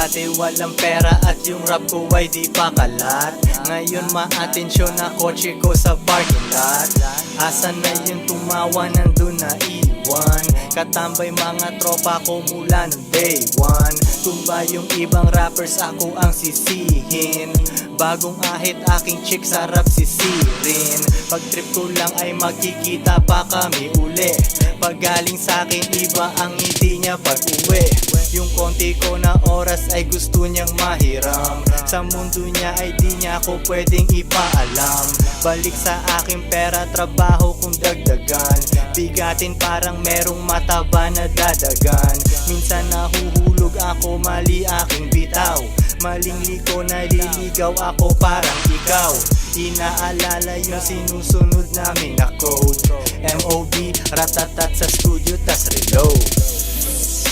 Dati walang pera at yung rap ko ay di pa kalat. Ngayon maatensyon na kotse ko sa parking lot. Asan na yung tumawa, nandun na iwan. Katambay mga tropa ko mula nung day one. Kung ba yung ibang rappers ako ang sisihin, bagong ahit aking chick sarap sisirin. Pag trip ko lang ay magkikita pa kami uli. Pag galing sa'kin iba ang hindi niya pag uwi. Yung konti ko na oras ay gusto niyang mahiram. Sa mundo niya ay di niya ako pwedeng ipaalam. Balik sa aking pera, trabaho kong dagdagan. Bigatin parang merong mataba na dadagan. Minsan nahuhulog ako, mali aking bitaw. Maling liko, naliligaw ako parang ikaw. Inaalala yung sinusunod namin na code. MOB, ratatat sa studio tas reload.